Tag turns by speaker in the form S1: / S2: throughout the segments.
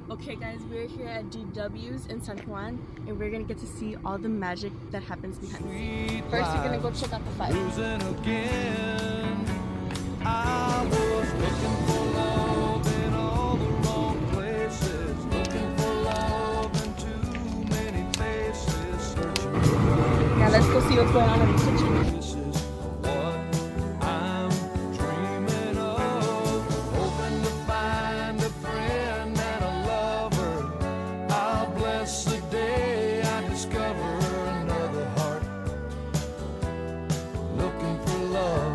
S1: Okay guys, we're here at GW's in San Juan and we're gonna get to see all the magic that happens behind the scenes. First we're gonna go check out the fire.
S2: I was looking for love in all the wrong places, looking for love in too many places, searching for love.
S1: Now let's go see what's going on in the kitchen.
S2: This is what I'm dreaming of, hoping to find a friend and a lover. I'll bless the day I discover another heart looking for love.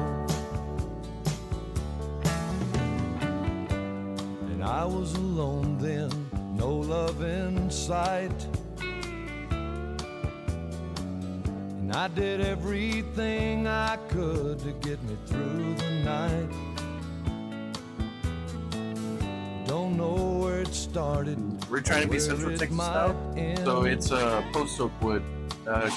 S2: I was alone then, no love in sight, and I did everything I could to get me through the night. Don't know where it started.
S3: We're trying to be Central Texas style, so it's post oak wood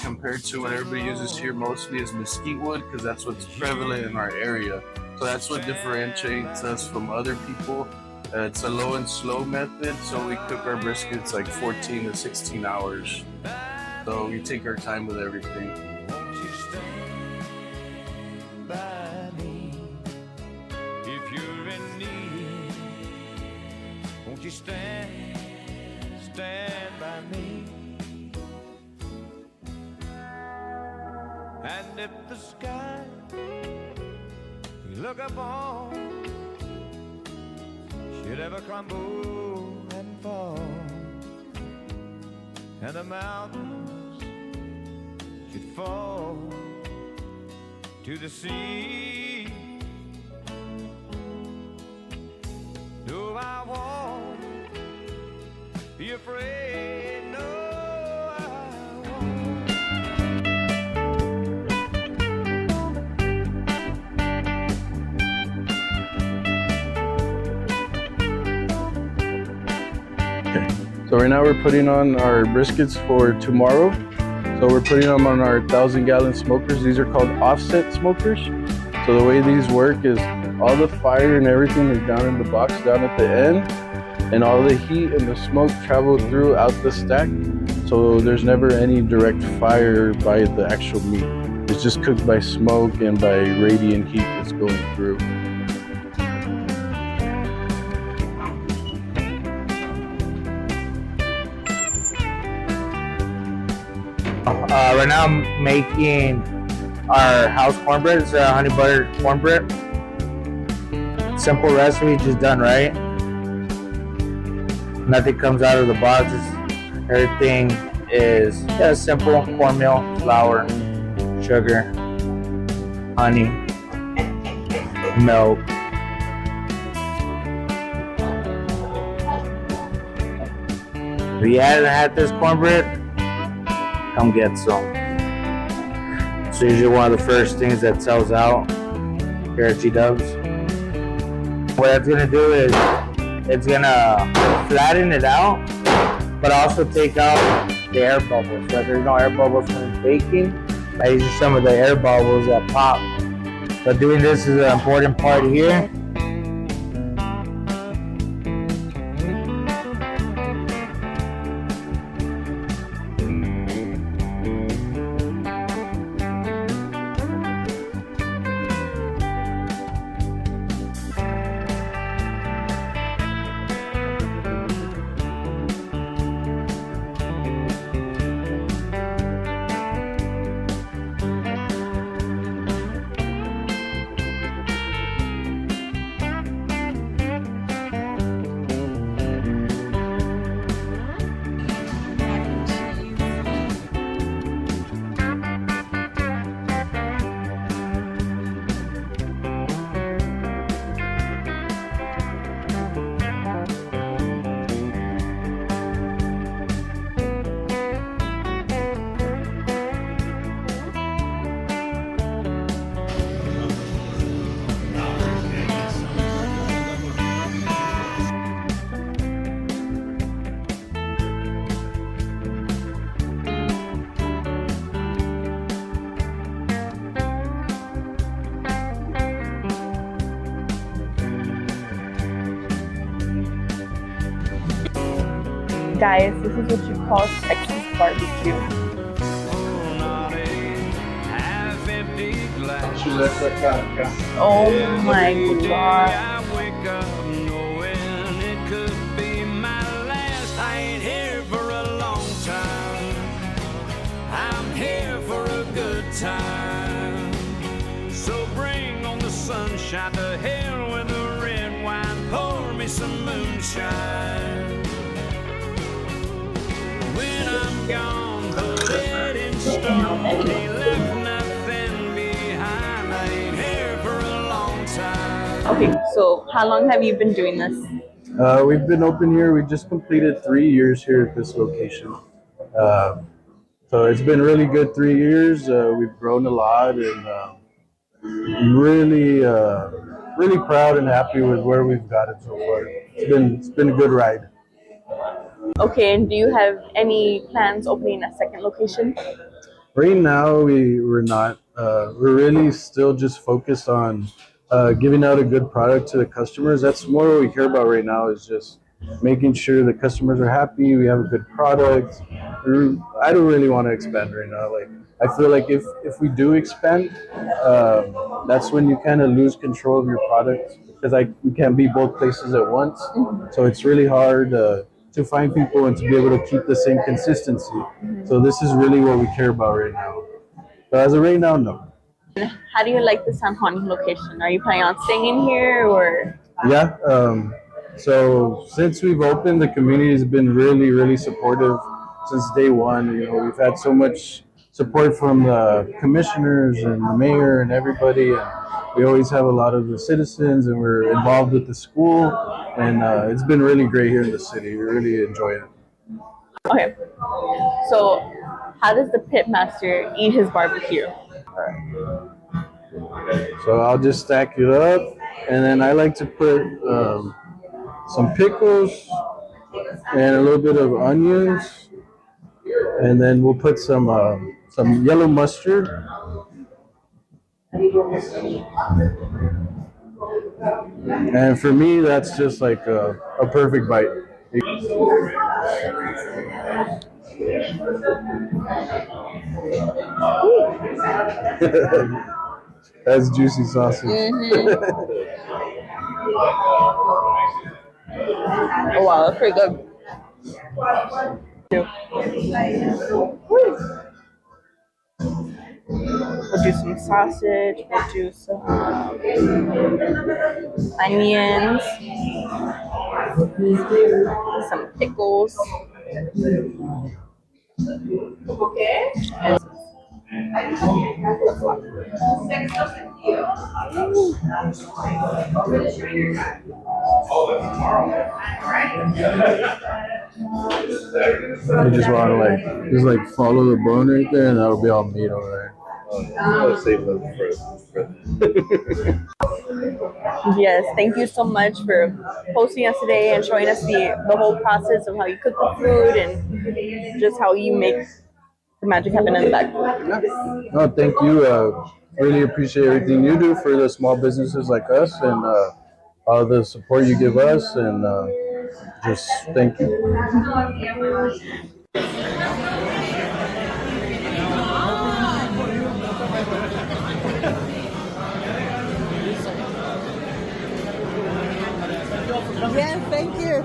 S3: compared to what everybody uses here mostly is mesquite wood because that's what's prevalent in our area. So that's what differentiates us from other people. It's a low and slow method, so we cook our briskets like 14 to 16 hours. So we take our time with everything.
S2: Won't you stand by me if you're in need? Won't you stand by me? And if the sky you look upon should ever crumble and fall, and the mountains should fall to the sea, no, I won't be afraid, no, I won't.
S3: So right now we're putting on our briskets for tomorrow. So we're putting them on our 1,000-gallon smokers. These are called offset smokers. So the way these work is all the fire and everything is down in the box down at the end, and all the heat and the smoke travel throughout the stack. So there's never any direct fire by the actual meat. It's just cooked by smoke and by radiant heat that's going through.
S4: Right now I'm making our house cornbread. It's a honey butter cornbread. Simple recipe, just done right. Nothing comes out of the box. Everything is simple: cornmeal, flour, sugar, honey, milk. If you haven't had this cornbread, come get some. It's usually one of the first things that sells out here at G-Dubs. What it's gonna do is it's gonna flatten it out, but also take out the air bubbles. So if there's no air bubbles when it's baking, I use some of the air bubbles that pop. But doing this is an important part here.
S1: Guys, this is what you call Texas barbecue. Oh my god.
S2: I wake up knowing it could be my last. I ain't here for a long time. I'm here for a good time. So bring on the sunshine, to hell with the red wine. Pour me some moonshine. When I'm gone, put it in stone. Ain't left nothing behind. I ain't here for a long time.
S1: Okay, so how long have you been doing this?
S3: We've been open here. We just completed 3 years here at this location. So it's been really good 3 years. We've grown a lot, and really, really proud and happy with where we've gotten so far. It's been a good ride.
S1: Okay, and do you have any plans opening a second location?
S3: Right now, we're not. We're really still just focused on giving out a good product to the customers. That's more what we care about right now, is just making sure the customers are happy. We have a good product. I don't really want to expand right now. Like, I feel like if we do expand, that's when you kind of lose control of your product, because we can't be both places at once. So it's really hard to find people and to be able to keep the same consistency. So this is really what we care about right now. But as of right now, no.
S1: How do you like the San Juan location? Are you planning on staying in here or?
S3: Yeah. So since we've opened, the community has been really, really supportive since day one. You know, we've had so much support from the commissioners and the mayor and everybody, and we always have a lot of the citizens, and we're involved with the school, and it's been really great here in the city. We really enjoy it.
S1: Okay, so how does the pit master eat his barbecue?
S3: So I'll just stack it up, and then I like to put some pickles and a little bit of onions, and then we'll put some yellow mustard. And for me, that's just like a perfect bite. That's juicy sausage.
S1: Oh wow, that's pretty good. We'll do some sausage, we'll do some onions, some pickles.
S3: You just want to just follow the bone right there, and that'll be all meat over there. I'll save them for
S1: Yes, thank you so much for hosting us today and showing us the whole process of how you cook the food and just how you make the magic happen in the back.
S3: No, thank you. Really appreciate everything you do for the small businesses like us, and all the support you give us, and just thank you.
S5: Yes, thank you.